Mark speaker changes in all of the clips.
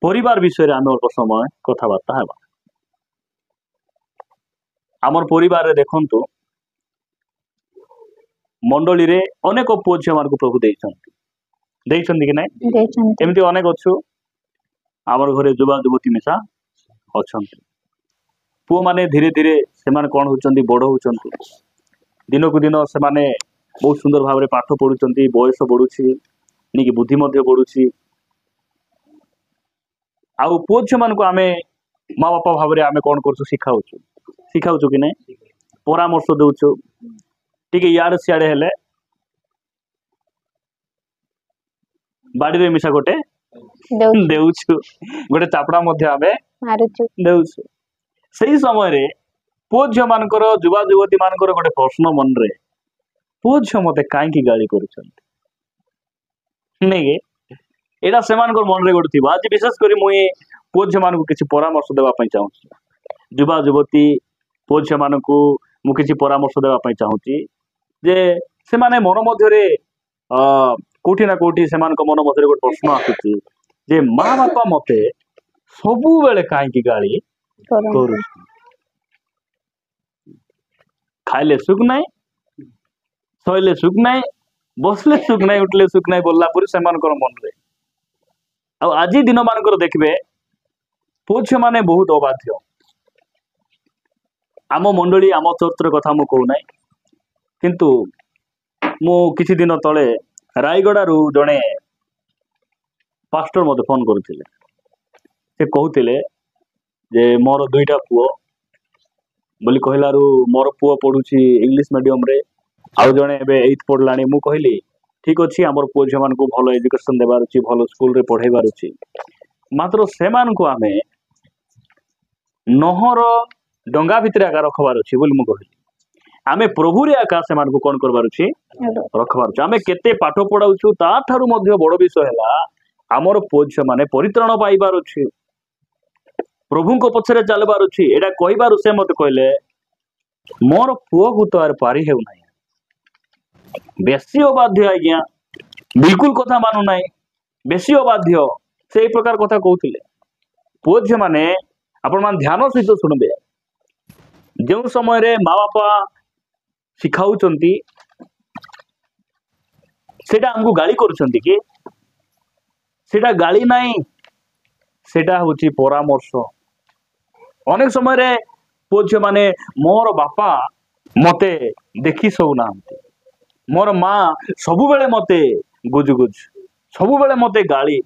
Speaker 1: परिवार विषय आम अल्प समय कथबार्ता है। आमर परिवार रे देखंतु मंडली रे अनेक पुओ झियो मान प्रभु देइछन्ति कि नहीं एमती अनेक अच्छु आमर घरे युवा युवती मिशा अच्छन्ति। पुओ माने धीरे धीरे से कौन होचन्ति बड़ होचन्ति दिन को दिन से बहुत सुंदर भाव पाठ पढ़ुचन्ति बयस बढ़ुछि निकी बुद्धि मध्य बढ़ुछि। आउ पुओ झियो मान को आमे माँ बापा भाव में आमे कौन करछु शिखाउछु कि नहीं परामर्श दउछु टिके यार सियाड़े हेले बाड़ी रे मिशा गोटे देउछु गोटे चापड़ा मध्य आमे
Speaker 2: मारुछु
Speaker 1: देउछु। सही समय रे पुओ झियो मानकर युवा युवती मानकर गोटे प्रश्न मन रे पुओ झियो मते काई की गाली करूछन्ति नहीं एटा सेमानकर मन रे गोटे थिबा। आज विशेष करी मुई पुओ झियो मान को किछि परामर्श देबा पई चाहूछि युवा युवती पुओ झियो मान को मु किछि परामर्श देबा पई चाहूछि जे से माने मन मध्यरे कोठी ना कोठी सेमान को मन मध्यरे गोटे प्रश्न आसुछि जे माँ बापा मते सबु बेले काई की गाली करू खाइले सुख नहीं सोइले सुख नहीं बसले सुख नहीं उठले सुख नहीं बोलला पुरी सेमानकर मन रे। आज दिन मानकर देखबे पुओ झियो माने बहुत अबाध्य। आम मंडली आम चरित्र कथा मु कहू नहीं किंतु मु किछि दिन तले रायगड़ारू जड़े पास्टर मते फोन करथिले से कहूतिले जे मोर दुईटा पुओ बोली कहलारू मोर पुओ पढ़ुछि इंग्लिश मीडियम रे आउ जड़े एबे 8th पढ़लानी मु कहली ठीक अच्छी आम पुओ झियो मान को भल एजुकेशन देवार अछि भल स्कूल रे पढ़ेबार अछि मात्र सेमान को आमे नहर डंगा भितर आका रखबार अछि बोली मु कहली आमे प्रभु रे आका सेमान को कोन करबार अछि रखबार अछि। आमे केते पाठ पढ़ाउछु ता थारु मध्य बड़ विषय हैला आमर पुओ झियो माने परित्राण पाइबार अछि प्रभु को पछरे चलबार अछि एडा कहिबार से मते कहले मोर पुओ को तो आर पारी हेउ नाही बेसी अबाध्य आज्ञा बिल्कुल कथा मानु नाही बेसी अबाध्य से प्रकार कथा कहउथिले। पुओ झियो माने आपण मान ध्यान सहित सुनबे जो समय रे माँ बापा शिखाउचंती सेटा हमको गाली करूचंती कि सेटा गाली नाही सेटा होची परामर्श। अनेक समय रे पुओ झियो माने मोर बापा मते देखी सौ नांती मोर माँ सबु बेले मते गुजगुज सबु बेले मते गाली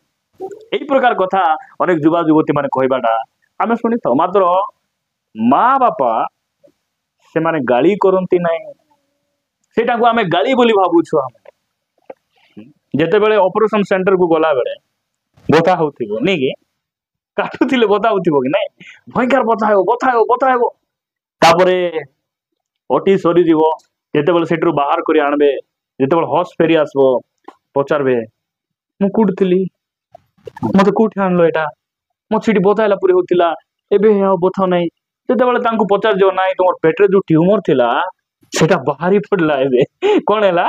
Speaker 1: एई प्रकार कथा अनेक युवा युवती माने कहबाटा आमे सुनी था मात्र माँ बापा से माने गाली करती ना सेटा को आमे गाली बोली भाबुछु। हम जेते बेले ऑपरेशन सेंटर को गला बेले बता होथिबो नै कि काटुथिले बता होथिबो कि नै भयंकर बता हेबो तापरे ओटी सरी जीवो जेते बेले सेटरू बाहर करी आनबे जेते बेले हॉस फेरी आसबो पचारबे मु कुडथिली मते कोठी आनलो एटा मो छिटी बताइला पुरे होतिला एबे आ बथा नै जेते बेले तांको पचार जो नै तोर पेटरे जो ट्यूमर थिला सेटा बाहरी पड़ला एबे कोन हैला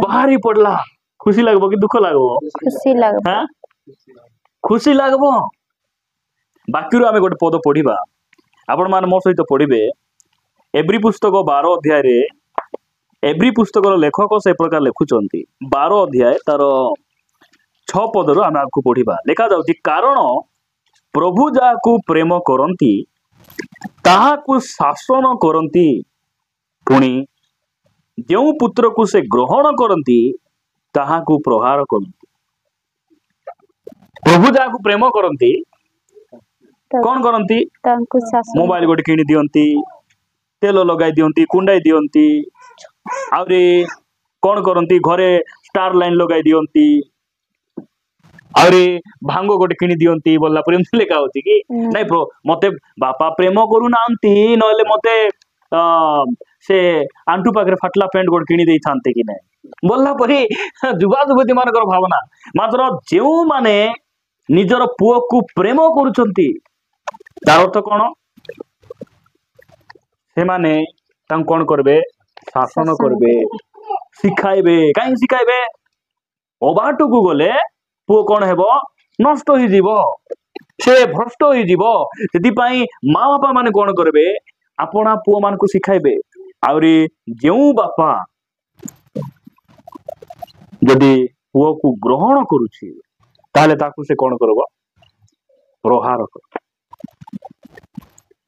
Speaker 1: बाहरी पड़ला खुशी लागबो कि दुख लागबो खुशी लागबो। बाकीरो आमे गोटे पद पढ़िबा आपण मान मो सहित पढ़िबे एब्री पुस्तक 12 अध्याय रे एब्री पुस्तक लेखक से प्रकार लिखुचंती 12 अध्याय तार 6 पदर आमे आपको पढ़िबा लिखा जाउची कारण प्रभु जाहाकू प्रेम करंती ताहाकू शासन करंती पुणी जो पुत्र को से ग्रहण करंती ताहाकू प्रहार करंती। प्रभु जाहाकू प्रेम करंती कौन करंती मोबाइल गोटे किणी दियंती तेल लगाई दियंती कुंडाई दियंती आउरे कौन करंती घरे स्टार लाइन लगाई दियंती आउरे भांगो गोटे किणी दियंती बोलला पर एमती लेखा होती कि नहीं मते बापा प्रेम करू नांती नले मते से आंटू पाखरे फाटला पैंट गोटे किणी देई थांते कि नहीं बोलला परी युवा युवती मानकर भावना मात्र जो माने निजर पुओ को प्रेम करूचंती तार अर्थ कौन से माने तांको कौन करबे शासन करबे शिखाइबे कहीं शिखाइबे अबाट को गले पुओ कौन हेबो नष्ट हो जीवो से भ्रष्ट होई माँ बापा माने कौन करेंगे अपना पुओ मान को शिखाइबे आउरी जो बापा जदि पुओ को ग्रहण करुछि ताले ताकू से कौन करबो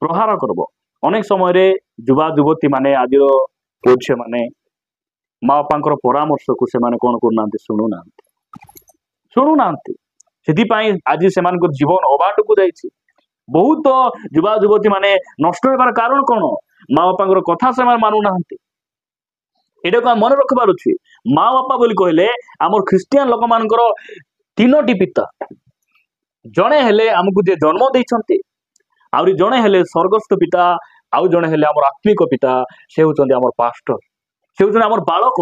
Speaker 1: प्रहार करबो अनेक समय रे युवा युवती माने आज पुओ माने माँ बापा परामर्श को से माने कौन करना शुणुना आज से जीवन अबाट को जाइए बहुत युवा युवती माने नष्ट होबार कारण कौन माँ बापा कथा से मानुना एटा को मन रखबार अच्छे माँ बापा बोली कहले आम ख्रीस्टियान लोक मान तीनोटी पिता जड़े हेले आमको जे जन्म देइछन्ते आउरी जड़े हेले स्वर्गस्थ पिता आउ जड़े हेले आम आत्मिक पिता से होचन्ते आम पास्टर से होचन्ते आम बालक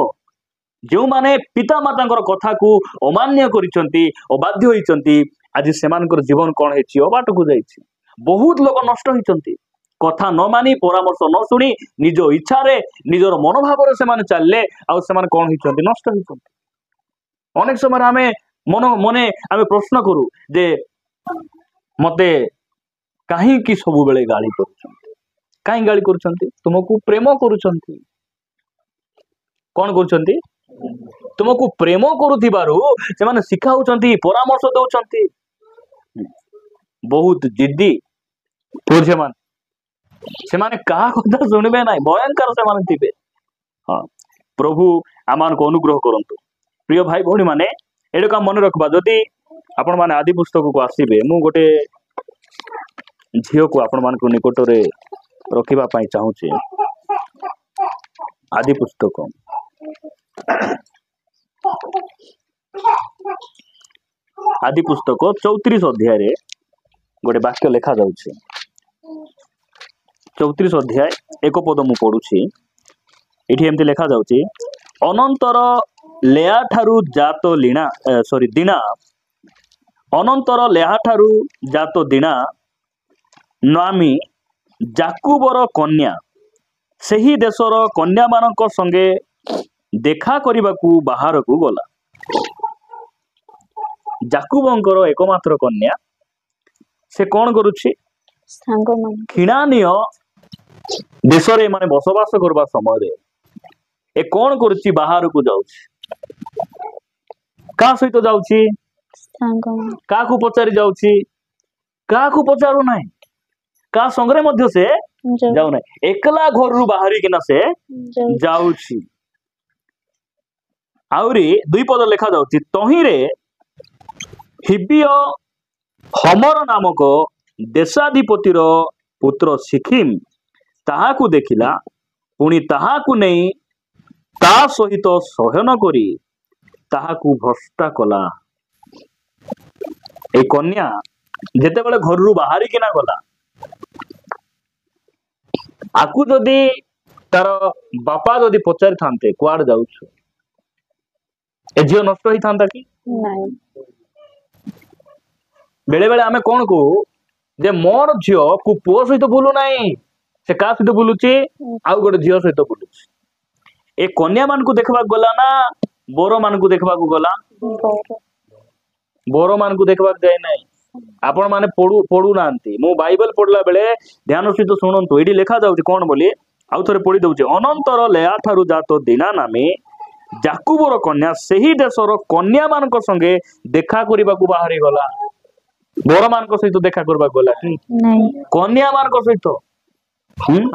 Speaker 1: जो माने पिता माता कथा को अमान्य करिसंती अबाध्य होइसंती आज सेमानकर जीवन कौन है अबाट को जाइए बहुत लोग नष्ट होइसंती कथा न मानी परामर्श न शुणी निज इच्छा रे निजर मनोभाव से माने चलले आ सेमान कौन होइसंती नष्ट होइसंती अनेक समय आमे मन मने आमे प्रश्न करू जे मते काहे की सब बेले गाली करूछंती काहे गाली करूछंती तुमको प्रेम करूछंती कौन करूछंती तुमको प्रेम करुथिबारु से माने सिखाउछंती परामर्श दउछंती बहुत जिद्दी पुरुष से माने कहा कथा सुनबे ना भयंकर से माने थिबे हाँ प्रभु आमान को अनुग्रह करंतु प्रिय भाई भौणी माने एडे का मन रखबा जदि आपण माने आदि पुस्तक को आसीबे मु गोटे झियो को आपण मान को निकट रे रखिबा पई चाहू छे आदि पुस्तक आदि पुस्तक 34 अध्याय रे गोटे वाक्य लिखा जाउछे 34 अध्याय एक पद मु पढुछि एठी एमती लिखा जाउछि अनंतर लेया ठारू जातो लीना सॉरी दीना अनंतर लेहा ठारू जातो दीना नामी जाकुबर कन्या सही देशर कन्या मानक संगे देखा करबाकू बाहर को गला जाकुबंकर एकमात्र कन्या से कौन करुछि खिणानीय देश रे माने बसवास करबा समय रे ए कौन करुछि बाहर को जाउछि का सहित जाउछि का को पचारि जाउछि का को पचारु नाही का संगरे मध्य से जाउ नाही एकला घर रु बाहरी किना से जाउछि आउरी दुई पद लिखा जाउछि तही रे हिबिय हमर नामक देशाधिपतिर पुत्र सिखिम ताहाकू देखिला पुणी ताहाकू नहीं ता सहित सहन करी ताहाकू भ्रष्टा कला ए कन्या जेते बेले घर रु बाहरी किना गला आकू जदि तार बापा जदि पचारि थांते कुआड जाउछु ए झियो नष्ट होई थांता कि नहीं बेले बेले आमे कौन को जे मोर झियो को पुओ सहित बुलु नाही से का सहित बुलुची आउ गोटे झियो सहित बुलुची ए कन्या मान को देखबा गला ना बोरो मान को देखबा को गला बोरो मान को देखबा जाय नाही आपण माने पढु नांती मु बाइबल पढला बेले ध्यान सहित सुनंतु एडी लिखा जाउची कोन बोली आउ थरे पढी दउची अनंतर लेया ठारू जातो दीना नामे जाकुबर कन्या सही देशर कन्या मानक संगे देखा करबा को बाहरी गला बोर मान सहित देखा करबा गला कि कन्या मान सहित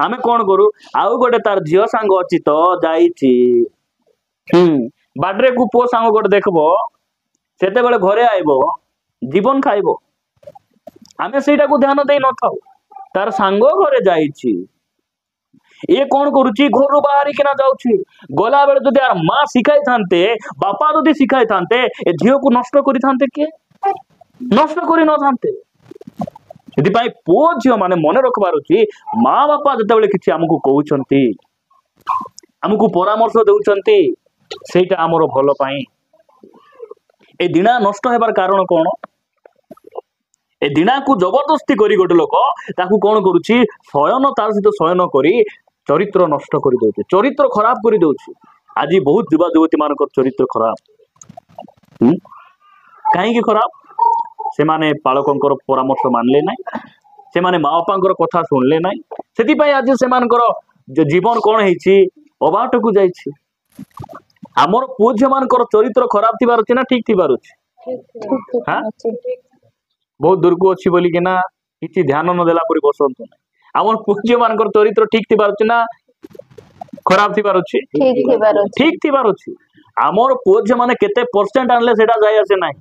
Speaker 1: आमे कौन करू आउ गोटे तार झियो सांग अछि तो जाईछि बाडरे को पुओ सांग गोटे देखबो सेते बेले घरे आइबो जीवन खाइबो आमे सेटा को ध्यान देई न थाउ तार सांग घरे जाईछि ये कौन करुछि घर रु बाहरी किना जाउछि गला बेले जदि यार मां सिखाई थांते बापा जदि सिखाई थांते ए झियो को नष्ट करि थांते के नष्ट करि न थांते यदि पाई पुओ झियो माने मन रखबार अछि मां बापा जते बेले किछि हमकु कहउछंती हमकु परामर्श देउछंती सेटा हमरो भलो पाई ए दिना नष्ट हेबार कारण कोन ए दिना को जबरदस्ती करी गोटे लोक ताकू कौन करुछि शयन तार सहित शयन करी चरित्र नष्ट कर दउछि चरित्र खराब कर दउछि आज बहुत युवा युवती मान चरित्र खराब कहीं खराब से माने पालकंकर परामर्श मानले नहीं से माने माँ बापांकर कथा सुनले नहीं से आज से जीवन कौन है अबाट को जाइए आमर पुओ झील मान चरित्र खराब थिबार अछि ना ठीक थिबार अछि हाँ बहुत दूर को अच्छी बोली कि ना किसी ध्यान न देला परी बसंत ना आमर पुओ झील मान चरित्र ठीक थिबार अछि ना खराब थिबार अछि ठीक थिबार अछि आमर पुओ झील माने केते परसेंट आनले सेटा जाय आसे नाही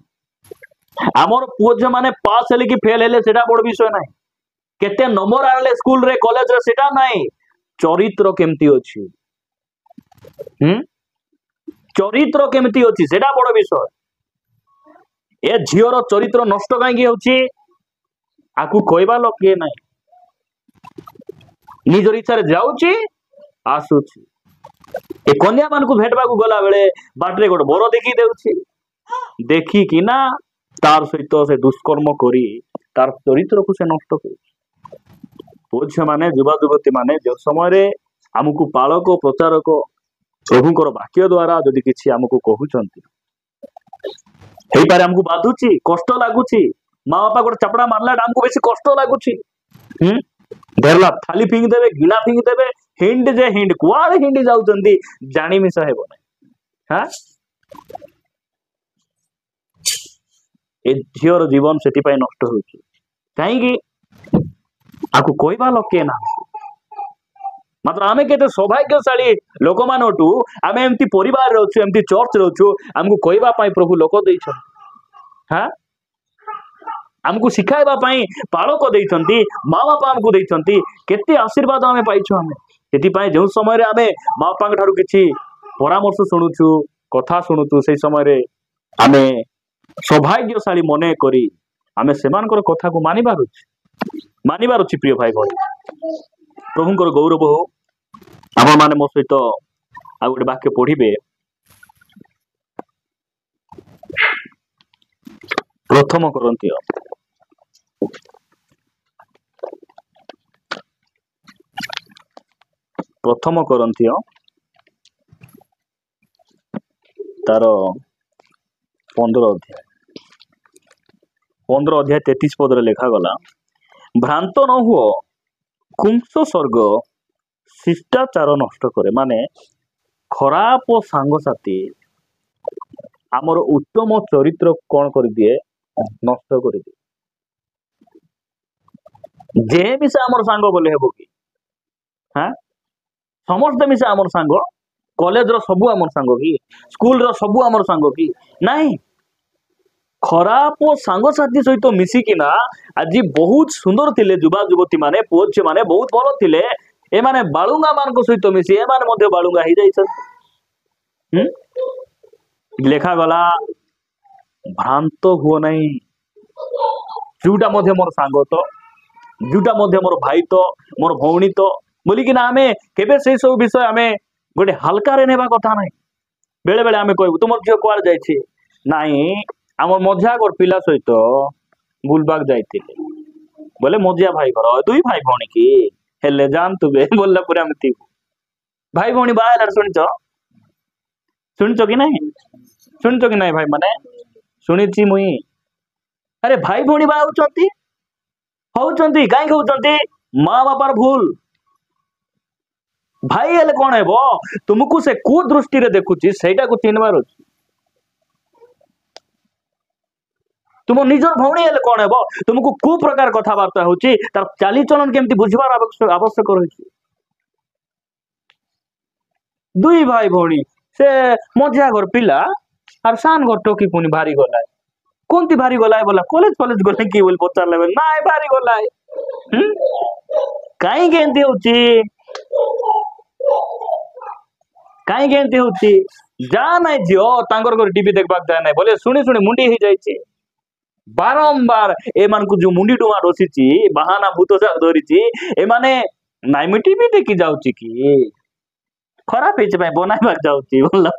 Speaker 1: आमर पुओ झील माने पास हेले कि फेल हेले सेटा बड़ विषय नाही केते नंबर आनले स्कूल रे कॉलेज रे सेटा नाही चरित्र केमती अछि चरित्र केमती अछि सेटा बड़ विषय ए झीवर चरित्र नष्ट काई होछि आकु कहबा लोक के नाही निजर इच्छा रे जाउछि आसुछि ए कन्या मान को भेटबा को गला बेले बाटरे गोटे बर देखी देउछि देखी कि ना तार सहित से दुष्कर्म करी तार चरित्र को से नष्ट करी पुओ माने युवा युवती माने जो समय आमको पालक प्रचारक प्रभुंकर वाक्य द्वारा जदि किछि आमको कहउचंती हेई पारे हमको बाधुची कष्ट लागुची माँ बापा गोटे चापड़ा मारला हमको बेसी कष्ट लागुची धरला थाली फिंग देबे गिला फिंग देबे हिंड जे हिंड कुआड़े हिंडी जाउचंती जानी मिसा हेबो नै हां ए झियर जीवन सेति पय नष्ट होउची काई कि आकु कहबा लोक के ना मात्र आमे केते सौभाग्यशाली लोक मानटू आमे एमती परिवार रहछु एमती चर्च रहछु हमको कहबा पय प्रभु लोक दैछ हां हमको सिखाइबा पय पालक दैछंती माँ बापा हमको दैछंती केते आशीर्वाद आमे पाइछु आमे सेति पय जो समय रे आमे माँ बापा ठारू किछि परामर्श सुनुछु कथा सुनुछु से समय रे आमे सौभाग्यशाली मने करी आमे सेमानकर कथा को मानिबार अछि प्रिय भाई भाई प्रभुंकर गौरव हो आप माने मो सहित आ गोटे वाक्य पढ़िबे प्रथम करंती तार 15 अध्याय 33 पद लेखा गला भ्रांत न हुओ कुंस स्वर्ग शिष्टाचार नष्ट करे माने खराब सांगसाथी आमर उत्तम चरित्र कौन कर दिए नष्ट कर दिए जे मिसा आमर सांग बोले हेबो कि हाँ समस्त मिसा आमर सांग कॉलेज रो सबु आमर सांग कि स्कूल रो सबु आमर सांग कि नहीं खराब सांगसाथी सहित मिसिकिना आज बहुत सुंदर थिले युवा युवती माने पुओ झियो माने बहुत भल थिले ए माने बालुंगा मान सहित मिसी ए माने मध्य बालुंगा ही जाइछन लेखा गला भ्रांत हुओ नहीं जुटा मध्य मोर सांग तो जुटा मध्य मोर भाई तो मोर भौणी तो बोली कि ना आमे केबे से सब विषय आमे गोटे हल्का रे नेबा कथा नहीं बेले बेले आमे कहबो तुमर झियो कुआर जाइछि नाही आमर मझिया गोर पिला सहित बुलबाग जाइथिले बोले मझिया भाई घर दुई भाई भौणी की हेले जानतु बे बोलला पूरा एमती भाई भौणी बाहर सुनिच कि नहीं भाई माने सुनिछि मुई अरे भाई भौणी बा होउचंती काई होउचंती माँ बापार भूल भाई हेले कौन हेबो तुमको से कु दृष्टि रे देखुची सेटा को चिन्हबार अछि तुम निजर भौणी हेले कौन हेबो तुमको कु प्रकार कथाबार्ता होची तार चाली चलन केमती बुझबार आवश्यक रही दुई भाई भौणी से मझिया घर पिला और सान घर टोकी पुनी भारी गलाय कोनती भारी गलाय बोला कॉलेज गले की बोल पचार लेबे नाय भारी गलाय काई केंती होची जा नाय जियो तांगर घर टीवी देखबाक जाय नाय बोले सुनी मुंडी ही जायछि बारंबार ए मान को जो मुंडी डुमा रोसीची बहाना भूत धरिची ए माने नाइमी टीवी देखि जाउची की खराब हेच भाई बनाइबाक जाउची बोलला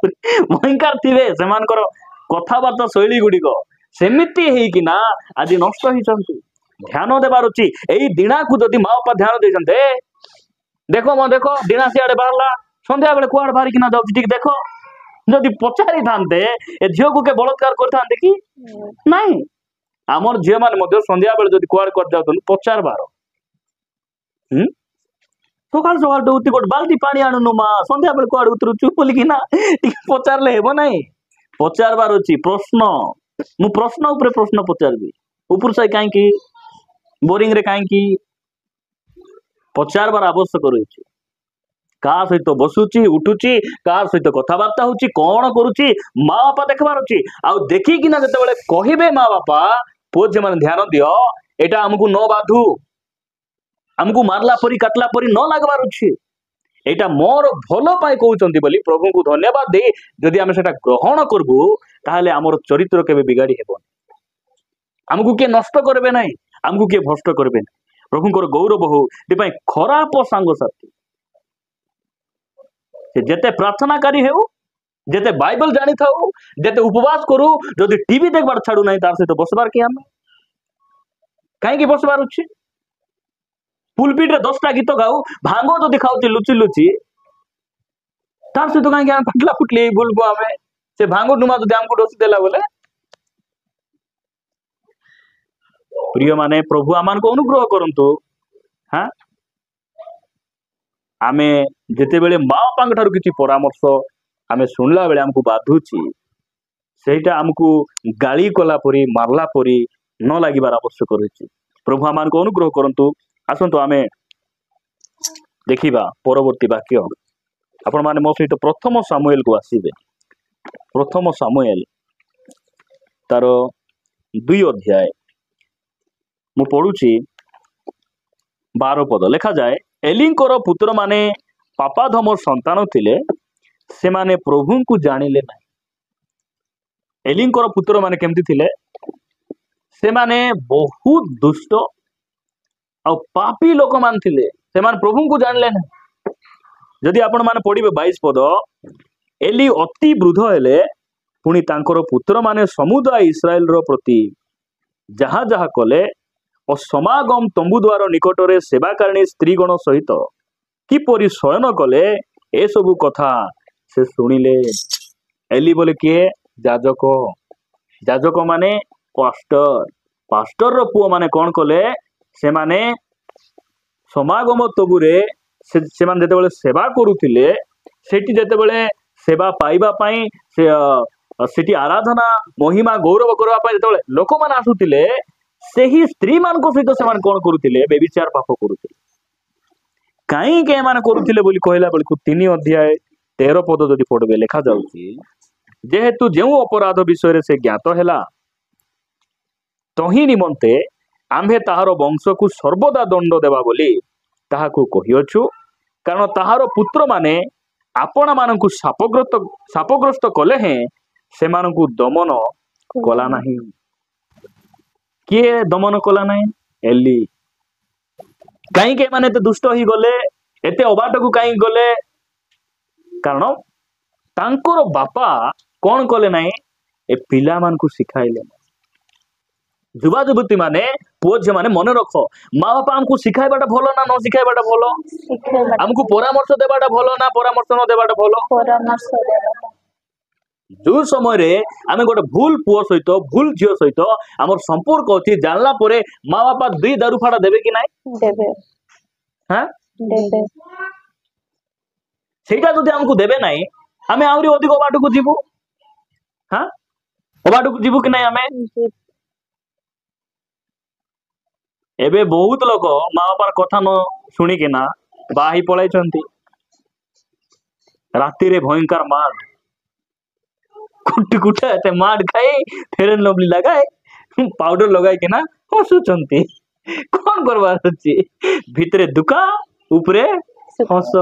Speaker 1: भयंकर थिबे सेमानकर कथाबार्ता शैली गुडी को सेमिति हेई कि ना आज नष्ट हिचंती ध्यान देबार अछि एई दिना को जदी माँ बापा ध्यान देजंते देखो दिना सियाडे बाहरला संध्या बेले कुआड़ बाहरी किना जाउची ठीक देखो जदी पचारी थांते ए झियो को के बलात्कार करथांते कि नहीं आमर झील मैंने संध्या बेले जब कुआड़े कर जाऊँ पचारबार सकाल सकाल उठी गोटे बाल्टी पानी आणुनु माँ संध्या बेले कुआड़े उतरुचु बोलिकिना पचारे हेब ना पचारबार अच्छी प्रश्न मु प्रश्न उपरे प्रश्न पचारि ऊपर से कहीं बोरिंग रे कहीं पचारबार आवश्यक रही का सहित बसुची उठुची का सहित कथबार्ता होची कौन करुची माँ बापा देखबार अच्छी आउ देखिकिना जिते कहे माँ बापा पुओ झी मैंने ध्यान दियो एटा हमको न बाधु हमको मारला परी काटला परी न लगबार अच्छी एटा मोर भल पाई कहते बोली प्रभु को धन्यवाद दे जदि आम सेटा ग्रहण करबू ताहले आमर चरित्र केबे बिगाड़ी हेबन हमको किए नष्ट करबे नहीं हमको किए भ्रष्ट करबे नहीं प्रभुंकर गौरव हो दिपाई खराब सांग साथी से जेते प्रार्थनाकारी हेउ जेते बाइबल जानी थाउ जेते उपवास करू जदि टीवी देखबार छाड़ू नहीं तार सहित बसबार कि आम कहीं बसबार अच्छे पुलपिट रे 10टा गीत गाऊ भांग जदि खाऊची लुचि लुचि तार सहित कहीं फाटला फुटली बोलबो आम से भांग डुमा जदि आमको डोसी देला बोले प्रिय माने प्रभु आमान को अनुग्रह करंतु हाँ आमे जेते बेले माँ बापा ठारू किछि परामर्श आमे सुनला बेले हमको बाधुची सेटा हमको गाली कला परी मारला परी न लागिबार आवश्यक रही प्रभु आमान को अनुग्रह करंतु आसंतु आमे देखिबा परवर्ती वाक्य आपण माने मो सहित प्रथम सामुएल को आसीबे प्रथम सामुएल तार 2 अध्याय मु पढ़ुची 12 पद लेखा जाए एलिंकर पुत्र माने पापाधम संतान थिले से माने प्रभु को जानिले ना एलिंकर पुत्र माने केमती थिले से माने बहुत दुष्ट और पापी लोक मान थिले से माने प्रभु को जानिले ना जदि आपण माने पढ़िबे 22 पद एली अति वृद्ध हेले पुणी तांकर पुत्र माने समुदाय इस्राएल रो प्रति जहाँ जहाँ कले और समागम तंबू द्वार निकटरे सेवाकारिणी स्त्रीगण सहित किपरि शयन कले ए सबु कथा से सुनिले एली बोले किए जाजक जाजक माने पास्टर पास्टर रो पुओ माने कौन कले से माने समागम तंबूरे से माने जते बेले सेवा करुथिले सेठी जते बेले सेवा पाइबा पाई से सेठी आराधना महिमा गौरव करबा पाई जते बेले लोक मान आसुथिले सेही स्त्री मान को सहित से कौन करुथिले बेविचार पाप करुथिले कहीं के माने करुथिले बोली कहला बेलकु 3 अध्याय 13 पद जदि पढ़बे लेखा जाउची जेहेतु जेउ अपराध विषय रे से ज्ञात हैला तही निमंते आम्भे ताहार वंश को सर्वदा दंड देवा बोली ताहाकू कहिअछु कारण ताहार पुत्र माने आपण मानकु शापग्रस्त कले हैं से मानकु दमन कला नहीं किए दमन कला नहीं एली कहीं के माने तो दुष्ट ही गले एते अबाट को कहीं गले कारण तांकर बापा कौन कले नहीं ए पिला मान को सिखाइले युवा युवती माने पुओ झी माने मन रख माँ बापा हमको सिखाइबाटा भलो ना न सिखाइबाटा भलो हमको परामर्श देबाटा भलो ना परामर्श न देबाटा भलो
Speaker 2: परामर्श देबाटा
Speaker 1: जो समय रे आमे गोटे भूल पुओ सहित भूल झियो सहित हमर संपर्क अछि जानला परे माँ बापा 2 दारू फाड़ा देबे कि नाही
Speaker 2: देबे
Speaker 1: हां
Speaker 2: देबे
Speaker 1: सेटा जदि हमको देबे नाही आमे आउरी अधिक बाट को जीवु हां बाट को जीवु कि नाही आमे एबे बहुत लोक माँ बापार कथा न शुणी के ना बाही पलाई चंती राति रे भयंकर मार कुटी कुटा ते मार खाई फेर लवली लगाए पाउडर लगाई के ना हसुचंती कौन करबार अछि भितरे दुका ऊपरे हस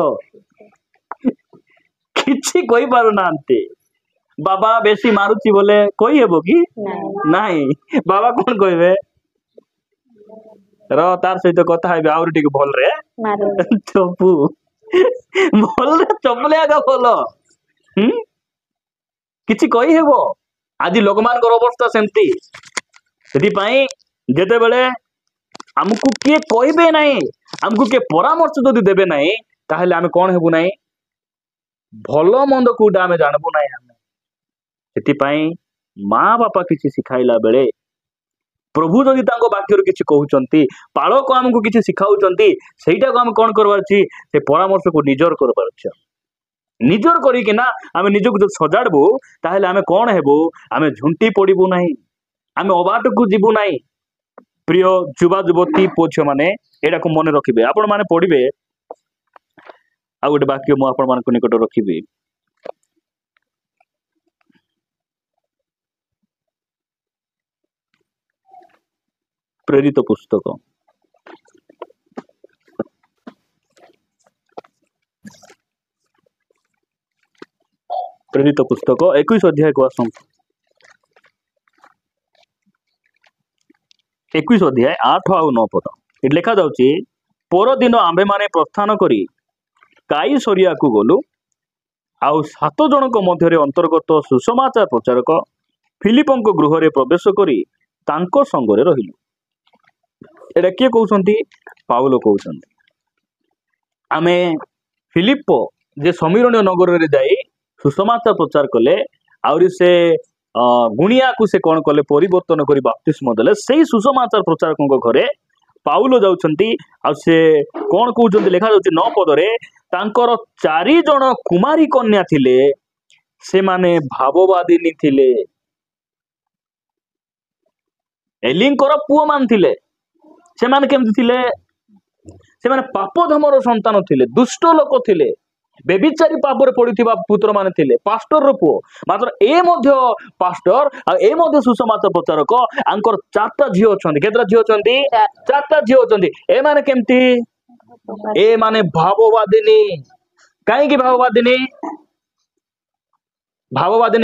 Speaker 1: किछि कोई पारु नांते बाबा बेसी मारुची बोले कोई हेबो कि नाही बाबा कौन कहबे र तार सहित कथा है आउर टिक भल रे चपू भल रे चपले आगा भल किछि कहि हेबो आदि लोक मानकर अवस्था सेमती सेति पई जेते बेले हमकु के कहबे नाही हमकु के परामर्श जदि देबे नाही ताहले आमे कोन हेबु नाही भलो मंद कोडा आमे जानबो नाही आमे सेति पई माँ बापा किछि सिखाइला बेले प्रभु जदि तांको वाक्य किसी कहउचंती पालक आमको किसी सिखाउचंती सेटा को हम कोन करबार छी से परामर्श को निजर करबार छी निजर करिकिना आमे निजको जो सजाड़बू ताहेले आमे कोन हेबो आमे झुंटी पड़िबू नाही आमे अबाट को जीवू नाही प्रिय युवा युवती पुओ माने एटा को मन रखिबे आपण माने पढ़िबे आ गोटे वाक्य मु आपण मान निकट रखिबे प्रेरित पुस्तक प्रेरित पुस्तक 21 अध्याय को आसम 21 अध्याय 8 और 9 पद ये लिखा जाउची पर दिन आंबे माने प्रस्थान करी काईसरिया को गलु आउ 7 जनक मध्य अंतर्गत सुसमाचार प्रचारक फिलिपंक गृह रे प्रवेश करी तांको संगरे रहिलु एटा किए कहउसंती पाउलो कहउसंती आमे फिलिप जे समीरणीय नगर रे जाई सुसमाचार प्रचार कले आउरी से गुणिया को से कौन कले परिवर्तन करी बपतिस्म देले सेही सुसमाचार प्रचारक घरे पाउलो जाउछंती आ से कौन कहउछंती लेखा जाउछि 9 पदरे तांकर 4 जण कुमारी कन्या थिले से माने भाववादिनी थिले एलिंकर पुओ मान थिले से माने केमति थिले से माने पापधमर संतान थिले दुष्ट लोक थिले बेबिचारी पापर पड़िथिबा पुत्र माने थिले पास्टर रो पुओ मात्र ए मध्य पास्टर आ ए मध्य सुसमाचार प्रचारक आंकर 4टा झियो अछंती केतरा झियो अछंती 4टा झियो अछंती ए माने केमति ए माने भाववादिनी काहे की भाववादिनी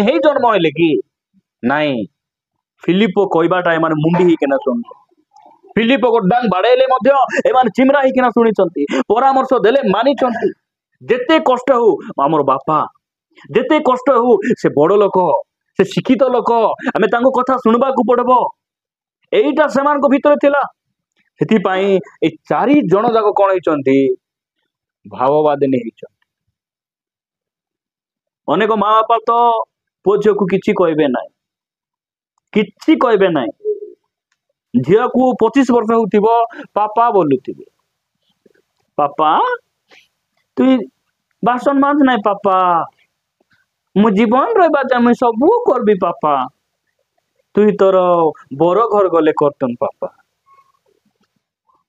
Speaker 1: हे जन्म होले कि नाही फिलिप कहबाटा ए माने मुंडी ही केना सुन फिलिप को डांग बाड़ेले मध्य ए माने चिमरा ही केना सुनिचंती परामर्श देले मानिचंती जेते कष्ट हो आमर बापा जेते कष्ट हो से बड़ लोक से शिक्षित लोक आमे तांको कथा सुनबा को पड़बो एईटा समान को भीतर थिला सेति पई ए 4 जण जाक कोन हिचंती भाववादिनी हिचंती अनेक माँ बापा तो पुओ को किछि कहबे नाही झिया को 25 वर्ष होतिबो पापा बोलुथिबे पापा तुई बासन माज नहीं पापा मु जीवन रहा मुझे सब करबी पापा तुई तोर बर घर गले करतन पापा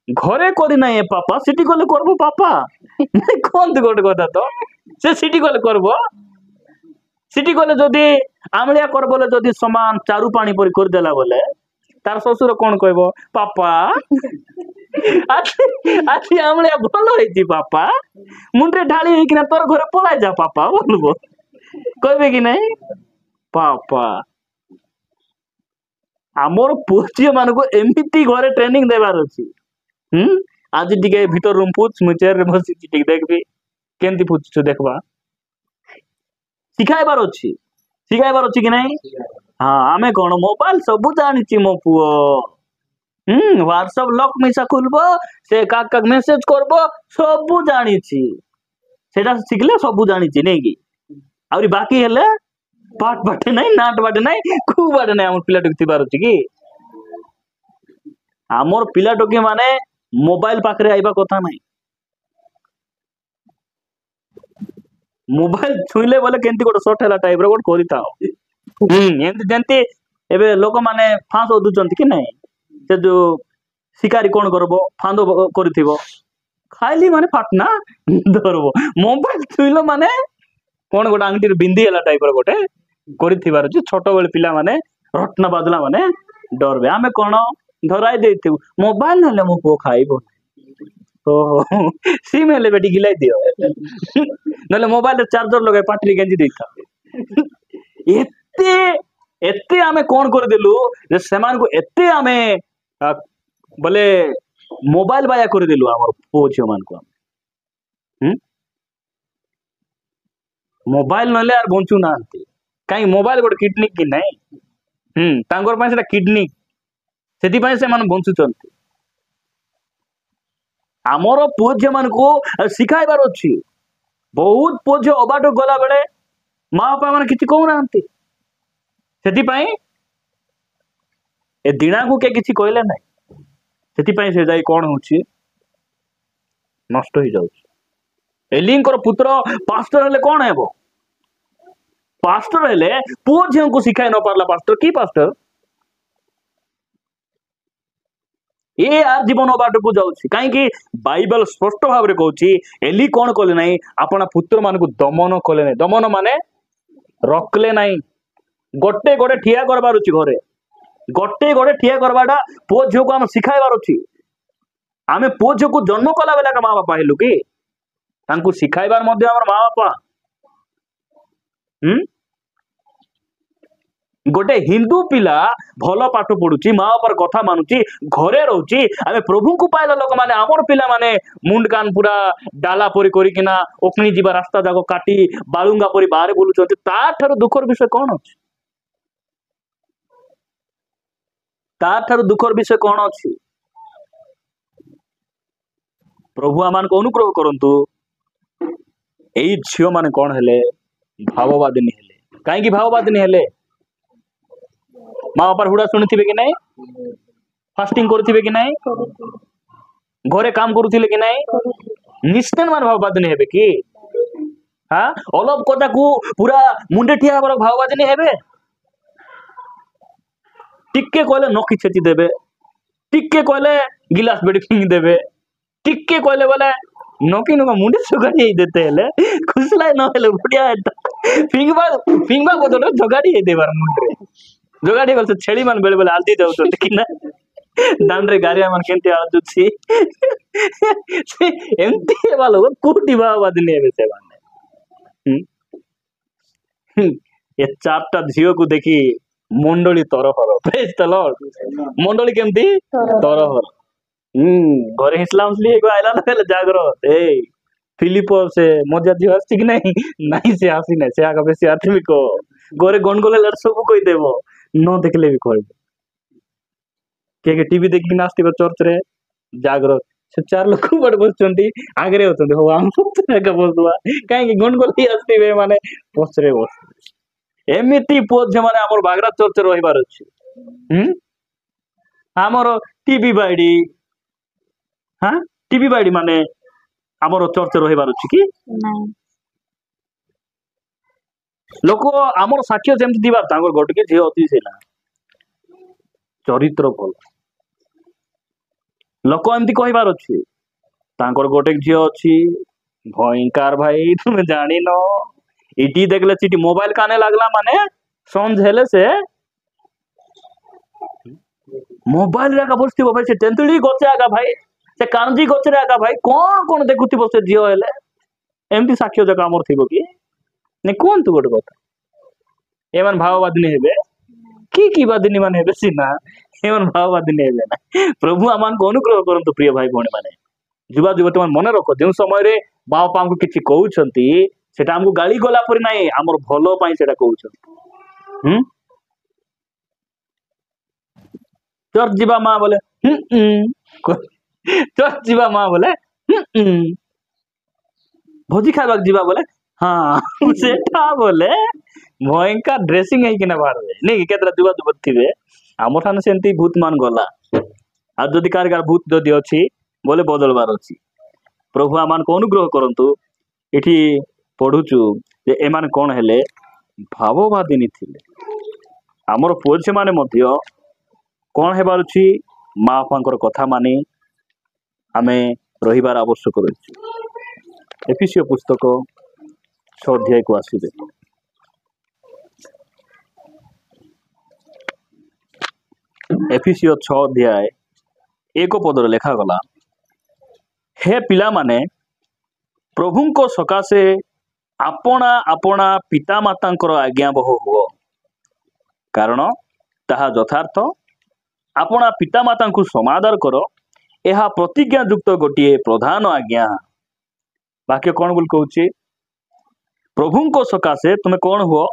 Speaker 1: घरे करी ना पापा सिटी गले करबो पापा नहीं कौन गोटे कथा तो से सिटी गले करबो सिटी गले जदि आमलिया कर बोले जदि समान चारू पानी परी कर देला बोले तार ससुर कौन कहबो पापा आज आमलिया भल होइछि पापा मुंडे ढाली होइकिना तोर घर पळाइ जा पापा बोलबो कहबे कि नहीं पापा आमर पुओ मान को एमती घरे ट्रेनिंग देवार अछि आज टिके भीतर रूम पूछ मु चेयर रे बसी टिके देखबी केमती पूछ देखबा सिखाइबार अछि कि नहीं हाँ आमे कौन मोबाइल सब जानी मो पुओ व्हाट्सएप लॉक मिसा खुलबो से काक काक मेसेज करबो सब जानी सेटा सिखले सब जानी नहीं कि आउरी बाकी हेले पाठ बाटे नहीं नाट बाटे नहीं खूब बाटे नहीं आम पिला टोकी थिबार अछि कि आमर पिला टोकी माने मोबाइल पाखरे आइबा कथा नहीं मोबाइल छुईले बोले केंती गोटे शॉर्ट हैला टाइप रो गोटे करि थाओ एंती जेंती एबे लोक माने फांस ओदुचंती कि नहीं से जो शिकारी कौन करबो फांदो करथिबो खाली माने फाटना धरबो मोबाइल छुईलो माने कौन गोटे आंगटी बिंदी हैला टाइप रो गोटे करथिबार जे छोट बेले पिला माने रटना बादला माने डरबे आमे कोन धराई देथिबो मोबाइल नले मो पो खाइबो ओहो सिम हेले बेटी गिलाई दियो नले मोबाइल रे चार्जर लगाय पाटरी गेंजी देथा एते एते आमे कौन कर देलु जे समान को एते आमे बोले मोबाइल बाया कर देलु हमर पुओ मान को मोबाइल नले आर बंचू नांती काई मोबाइल गोटे किडनी कि नहीं तांगर पाए सेटा किडनी सेति पाए से मान बंचुचंती आमर पुओ मान को सिखाइबार अछि बहुत पुओ अबाट गला बेले माँ बापा मान किछि कहू नांती सेति पाए ए दिना को के किछि कहले ना से जाई कौन होची नष्ट हो जाउची। एलिंकर पुत्र पास्टर हेले कौन हेबो पास्टर हेले पुओ झियो को सिखाई न पारला पास्टर की पास्टर ए आर जीवन बाट को जाउची काहे कि बाइबल स्पष्ट भाव रे कहूची एली कौन कले नाही आपना पुत्र मान को दमन कले नाही दमन माने रखले नाही गोटे गोटे ठिया करबार अछि घरे गोटे गोटे ठिया करबाटा पुओ झियो को हम सिखाइबार अछि आमे पुओ झियो को जन्म कला बेला का माँ बापा हेलु कि तांको सिखाइबार मध्ये हमर माँ बापा गोटे हिंदू पिला भल पाठ पढ़ुची माँ बापार कथा मानुची घरे रहूची आमे प्रभु को पाइला लोक माने हमर पिला माने मुंड कान पूरा डाला परी करिकिना ओकनी जीवा रास्ता जाको काटी बालुंगा परी बाहर बुलुचंती ता ठारो दुखर विषय कोन अछि ता ठारो दुखर विषय कोन अछि प्रभु आमान को अनुग्रह करंतु एई झियो माने कोन हेले भाववादिनी हेले काहे कि भाववादिनी हेले माँ बापार हुड़ा शुणुथिबे कि नहीं फास्टिंग करुथिबे कि नहीं घरे काम करुथिले कि नहीं निश्चय मान भाववादिनी हेबे कि हाँ अलग कथा को पूरा मुंडे ठिया हबार भाववादिनी हेबे टिक्के कहले नखी छेची देबे टिक्के कहले गिलास बेडी फिंग देबे टिक्के कहले बोले नकी नुका मुंडे सुगाड़ी देते हेले खुसलाय न हेले बुढ़िया फिंगबा बदल जगाड़ी देबार मुंडे जोगाड़ी बोलते छेड़ी मान बेले बेले आलती जाऊ कि ना दांडरे गारिया मान केंते आलुची एमती हेबा लोग कोटी भाववादिनी हेबे से माने ये चारटा झियो को देखी मंडली तरहर प्रेज द लॉर्ड मंडली केमती तरहर घरे हिसला उसली को आइला ना जागरत ए फिलिप से मजा झियो आसी कि नहीं नहीं से आसी नहीं से आगा बेसी आदमी को घरे गणगोले लड़ सब कोई देबो न देखले भी कहबे के टीवी देखि नास्ती चर्च रे जागरत से चार लोग बड़ बसचंती आगरे होतंती हो हम पुत्र का बसुआ काहे कि गणगोली आसीबे माने पछरे बस एमिति पोज माने हमर बागरा चर्च रहिबार अछि हमर टीवी बाइडी हां टीवी बाइडी माने हमर चर्च रहिबार अछि कि
Speaker 2: नहीं
Speaker 1: लोक आमर साक्ष्य सेमती दिबार तांगर गोटके झियो अति सेला चरित्र भल लोक एमती कहिबार अछि तांकर गोटे झियो अछि भयंकर भाई तुम जानी न इटी देखले चिटी मोबाइल काने लागला माने समझेले से मोबाइल रे का बसती भाई से तेंतुली गचे आगा भाई से कांजी गचे आगा भाई कोन कोन देखुती बसे झियो हेले एमती साक्ष्य जका हमर थिबो कि ने कोन तू गोटे कथा एमन भाववादिनी हेबे की वादिनी मान हेबे सिना एमन भाववादिनी हेबे ना प्रभु आमान को अनुग्रह करंतु प्रिय भाई भौणी माने युवा युवती मान मन रख जो समय रे बापा हमको किछि कहउछंती सेटा हमको गाली गला परि नाही हमर भलो पई सेटा कहउछंती चर्च जीवा मां बोले चर्च जीवा मां बोले भोजी खाइबा जीवा बोले हाँ सेटा बोले भयंकर ड्रेसिंग है कि ना बाहर नहीं केतरा जुवा जुबत थिबे हमर ठान सेंती भूत मान गला आ जदि कार भूत जदि अछि बोले बदलबार अछि प्रभु आमान को अनुग्रह करंतु एठी पढुचु जे एमान कोन हेले भाववादिनी थिले हमर पुओ माने मध्य कोन हेबार अछि माँ बापांकर कथा मानी आमे रहिबार आवश्यक रहिछि एफिसियो पुस्तक 6 अध्याय को आसीबे एफिसियो 6 अध्याय 1 पदर लेखा गला हे पिला माने प्रभु को सकाशे आपणा आपणा पिता मातांकर आज्ञाबह हुओ कारण ताहा यथार्थ आपणा पिता माता को समादर कर यह प्रतिज्ञा युक्त गोटे प्रधान आज्ञा वाक्य कौन बोल कहूँ प्रभु को सकाशे तुम्हें कौन हुओ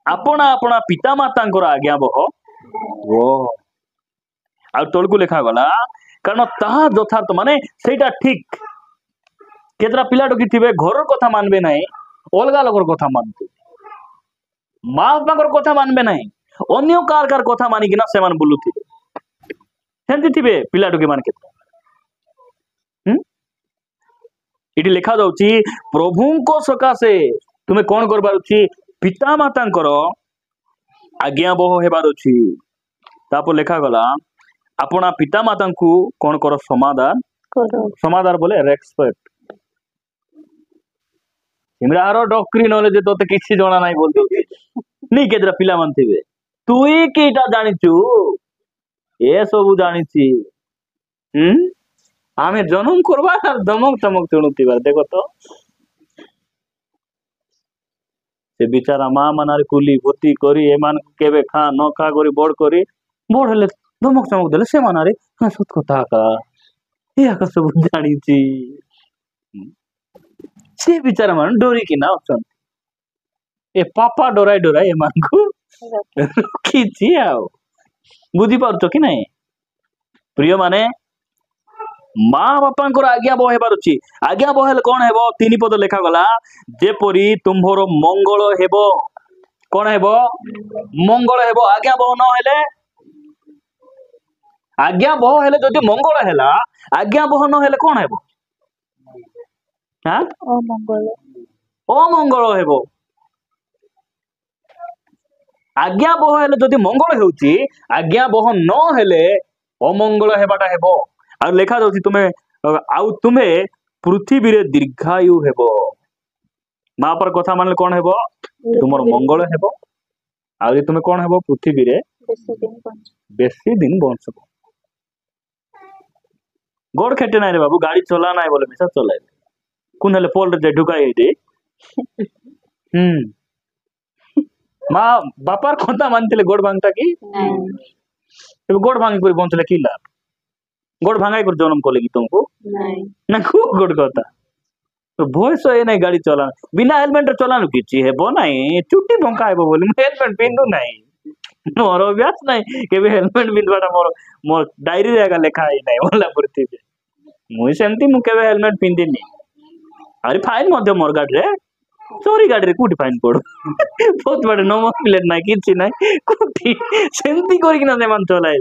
Speaker 1: आपणा आपणा पिता मातांकर आज्ञाबह वो आ तलकू लेखा गला कारण ताहा यथार्थ माने सेटा ठीक केतरा पिला डकी थिबे घर कथा मानबे नाही अलगा लोकर कथा मानते माँ बापाकर कथा मानबे नाही ଅନ୍ୟ କାର କଥା ମାନିକିନା ସେମାନେ ବୁଲୁଥିବେ ସେମିତି ଥିବେ ପିଲା ଟୁକି ମାନେ କେତେ ଏଠି ଲେଖା ଯାଉଛି ପ୍ରଭୁଙ୍କ ସକାଶେ ତୁମେ କଣ କରିବାର ଅଛି ପିତା ମାତାଙ୍କର ଆଜ୍ଞା ବହ ହେବାର ଅଛି ତାପରେ ଲେଖାଗଲା ଆପଣା ପିତା ମାତାଙ୍କୁ କଣ କର ସମାଧାନ
Speaker 2: କର
Speaker 1: ସମାଧାନ ବୋଲେ ରେସପେକ୍ଟ ଇମ୍ରାହାର ଡକ୍ରି ନହେଲେ ଯେ ତୋତେ କିଛି ଜଣା ନାହିଁ ବୋଲୁଛି ନି କେତେଟା ପିଲାମାନେ ଥିବେ ତୁଇ କିଟା ଜାଣିଛୁ ଏ ସବୁ ଜାଣିଛି ଆମେ ଜନ୍ମ କରବା ଧମକ ଚମକ ଶୁଣୁଥିବା ଦେଖ ତ ସେ ବିଚାରା ମା ମାନର କୁଲି ଭୋତି କରି ଏମାନଙ୍କୁ କେବେ ଖା ନ ଖା କରି ବଡ ହେଲେ ଧମକ ଚମକ ଦେଲେ ସେମାନରେ ସତ କଥା ଆକା ଏ ଆକା ସବୁ ଜାଣିଛି ସେ ବିଚାରା ମାନେ ଡରିକିନା ଅଛନ୍ତି ଏ ପାପା ଡରାଇ ଏମାନଙ୍କୁ ରଖିଛି ଆଉ ବୁଝିପାରୁଛ କି ନାଇଁ ପ୍ରିୟ ମାନେ ମା ବାପାଙ୍କର ଆଜ୍ଞା ବହ ହେବାର ଅଛି ଆଜ୍ଞା ବହ ହେଲେ କଣ ହେବ 3 ପଦ ଲେଖାଗଲା ଯେପରି ତୁମ୍ଭର ମଙ୍ଗଳ ହେବ କଣ ହେବ ମଙ୍ଗଳ ହେବ ଆଜ୍ଞା ବହ ହେଲେ ଯଦି ମଙ୍ଗଳ ହେଲା ଆଜ୍ଞା ବହ ନ ହେଲେ କଣ ହେବ ଅମଙ୍ଗଳ ହେବ ଆଜ୍ଞା ବହ ହେଲେ ଯଦି ମଙ୍ଗଳ ହେଉଛି ଆଜ୍ଞା ବହ ନ ହେଲେ ଅମଙ୍ଗଳ ହେବାଟା ହେବ ଆଉ ଲେଖା ଯାଉଛି ତୁମେ ପୃଥିବୀରେ ଦୀର୍ଘାୟୁ ହେବ ମା ବାପାର କଥା ମାନିଲେ କଣ ହେବ ତୁମର ମଙ୍ଗଳ ହେବ ଆଉ ତୁମେ କଣ ହେବ ପୃଥିବୀରେ ବେଶୀ ଦିନ ବଞ୍ଚିବ ଗୋड़ ଖେଟେ ନାଇଁ रे बाबू गाड़ी चला नाई बोले मिसा चलाए कुन हेले पोल रे ढुका एटी माँ बापार खोता मानते गोड़ भांगता कि गोड़ भांगी कर बंचले कि लाभ गोड़ भांगाई कर जन्म कले कि तुमको ना को गोड़ कहता तो भयस ए नहीं गाड़ी चला बिना हेलमेट चलानु किछि हेबो नहीं चुट्टी भंका हेबो बोली हेलमेट पिंदु नहीं मोर अभ्यास नहीं केबे हेलमेट पिंदवाटा मोर डायरी रे लेखा ही नहीं बोला पड़ती मुई सेमती मु केबे हेलमेट पिंदिनी अरे फाइन मध्य मोर गाड़ी रे चोरी गाड़ी रे कुटी फाइन पड़ो बहुत बड़े नंबर प्लेट ना किछि नहीं कुटी सेमती करी ना सेमान चलाए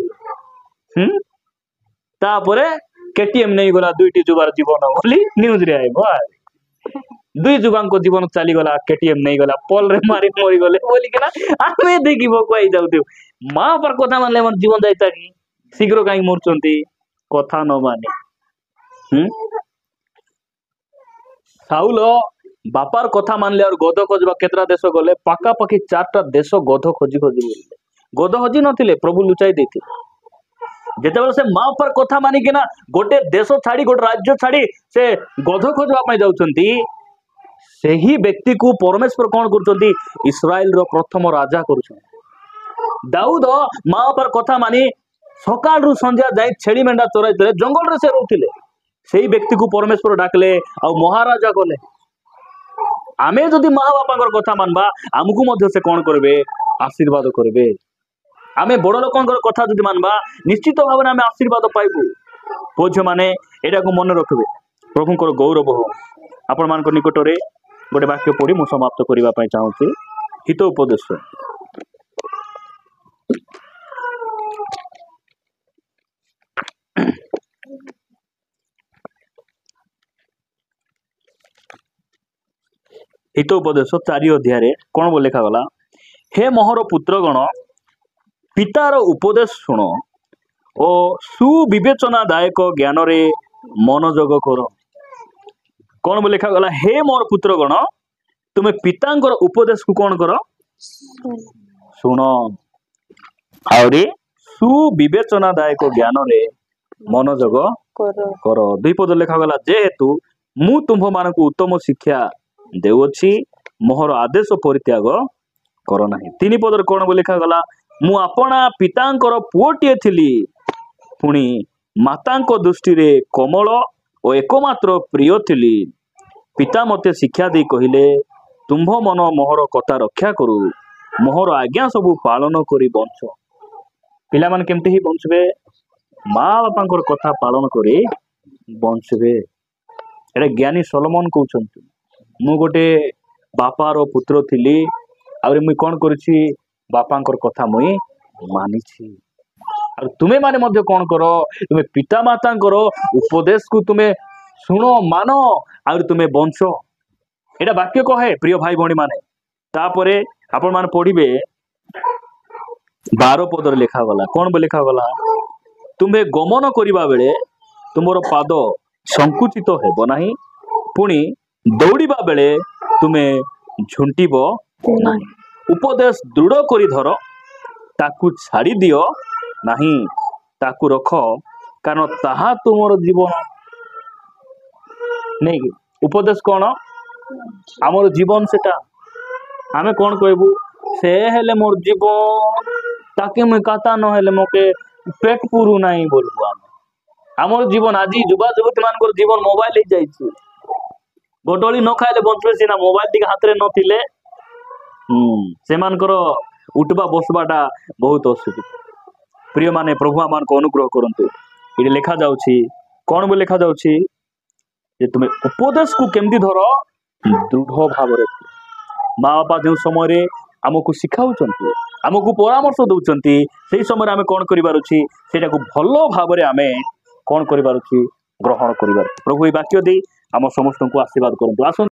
Speaker 1: तापरे केटीएम नहीं गला दुईटी जुबार जीवन बोली न्यूज रे आइबो दुई जुबान को जीवन चली गला केटीएम नहीं गला पोल रे मारी मरी गले बोली कि ना आमे देखि बकुआई जाउथि मां पर कथा मानले मन जीवन जाइता कि शीघ्र काई मरचंती कथा न माने साउल बापार कथा मानले और गध खोजवा केतरा देश गले पाका पाखी 4टा देश गध खोजी खोजी बोलले गध खोजी नथिले प्रभु लुचाई देथि जेतेबेले से मां पर कथा मानी कि ना गोटे देश छाड़ी गोटे राज्य छाड़ी से गध खोजवा पई जाउचंती सेही व्यक्ति को परमेश्वर कौन करचंती इस्राएल रो प्रथम राजा करूछन दाऊद मां पर कथा मानी सकाळ रु संध्या जाई छेड़ी मेंढा चराइतले जंगल रे से रहउथिले सेही व्यक्ति को परमेश्वर डाकले आ महाराजा गले आमे जदि माँ बापांकर कथा मानबा आमको मध्य से कौन करबे आशीर्वाद करबे आमे बड़ लोकंकर कथा जदि मानबा निश्चित भाव में आमे आशीर्वाद पाइबू पुओ माने एटा को मन रखबे प्रभुंकर गौरव हो आपण मान निकट रे गोटे वाक्य पढ़ी मु समाप्त करबा पई चाहूची हित उपदेश हित उपदेश 4 अध्याय रे कौन बोल लिखा गला हे मोहर पुत्रगण पितार उपदेश शुण ओ सुविवेचनादायक ज्ञान रे मनोजग कर कौन बोल लिखा गला हे मोर पुत्रगण तुम्हें पितांकर उपदेश को कौन कर शुण आउरी सुविवेचनादायक ज्ञान रे मनोजग कर 2 पद लिखा गला जेहेतु मु तुम्भ मानक उत्तम शिक्षा देउछि मोहर आदेश परित्याग कर नाही 3 पदर कौन बोल लिखा गला मु अपना पितांकर पुओटिए थिली पुणी मातांक दृष्टि रे कोमल और एकमात्र प्रिय थिली पिता मते शिक्षा दे कहिले तुम्भ मन मोहर कथा रक्षा करू मोहर आज्ञा सब पालन करी बंच पिला मान केमती ही बंचबे माँ बापांकर कथा पालन करी बंचबे एटा ज्ञानी सोलोमन कहउछंती मु गोटे बापार पुत्र थिली आउरी मुई कौन करूछि ବାପାଙ୍କର କଥା ମୁଇଁ ମାନିଛି। ଆଉ ତୁମେ ମାନେ ମଧ୍ୟ କଣ କର, ତୁମେ ପିତା ମାତାଙ୍କର ଉପଦେଶକୁ ତୁମେ ଶୁଣ, ମାନ, ଆଉ ତୁମେ ବଞ୍ଚ। ଏଇଟା ବାକ୍ୟ କହେ ପ୍ରିୟ ଭାଇ ଭଉଣୀ ମାନେ। ତାପରେ ଆପଣ ମାନେ ପଢିବେ 12 ପଦରେ ଲେଖାଗଲା, କଣ ବି ଲେଖାଗଲା, ତୁମେ ଗମନ କରିବା ବେଳେ ତୁମର ପାଦ ସଂକୁଚିତ ହେବ ନାହିଁ, ପୁଣି ଦୌଡ଼ିବା ବେଳେ ତୁମେ ଝୁଣ୍ଟିବ ନାହିଁ। ଉପଦେଶ ଦୃଢ କରି ଧର, ତାକୁ ଛାଡ଼ି ଦିଅ ନାହିଁ, ତାକୁ ରଖ, କାରଣ ତାହା ତୁମର ଜୀବନ। ନେଇକି ଉପଦେଶ କଣ? ଆମର ଜୀବନ ସେଟା। ଆମେ କଣ କହିବୁ, ସେ ହେଲେ ମୋର ଜୀବନ, ତାକେ ମୁଇଁ କାତା ନହେଲେ ମକେ ପେଟ ପୁରୁ ନାହିଁ ବୋଲବୁ ଆମେ। ଆମର ଜୀବନ ଆଜି ଯୁବା ଯୁବତୀ ମାନଙ୍କର ଜୀବନ ମୋବାଇଲ ହେଇଯାଇଛି। ଗୋଟଳି ନ ଖାଇଲେ ବଞ୍ଚିବେ ସିନା, ମୋବାଇଲ ଟିକେ ହାତରେ ନଥିଲେ ସେମାନଙ୍କର ଉଠବା ବସବାଟା ବହୁତ ଅସୁବିଧା। ପ୍ରିୟ ମାନେ, ପ୍ରଭୁ ଆମମାନଙ୍କୁ ଅନୁଗ୍ରହ କରନ୍ତୁ। ଏଠି ଲେଖା ଯାଉଛି, କଣ ବି ଲେଖା ଯାଉଛି, ଯେ ତୁମେ ଉପଦେଶକୁ କେମିତି ଧର, ଦୃଢ ଭାବରେ। ମା ବାପା ଯେଉଁ ସମୟରେ ଆମକୁ ଶିଖାଉଛନ୍ତି, ଆମକୁ ପରାମର୍ଶ ଦଉଛନ୍ତି, ସେଇ ସମୟରେ ଆମେ କଣ କରିବାର ଅଛି, ସେଇଟାକୁ ଭଲ ଭାବରେ ଆମେ କଣ କରିବାର ଅଛି, ଗ୍ରହଣ କରିବାର। ପ୍ରଭୁ ଏଇ ବାକ୍ୟ ଦେଇ ଆମ ସମସ୍ତଙ୍କୁ ଆଶୀର୍ବାଦ କରନ୍ତୁ। ଆସନ୍ତୁ।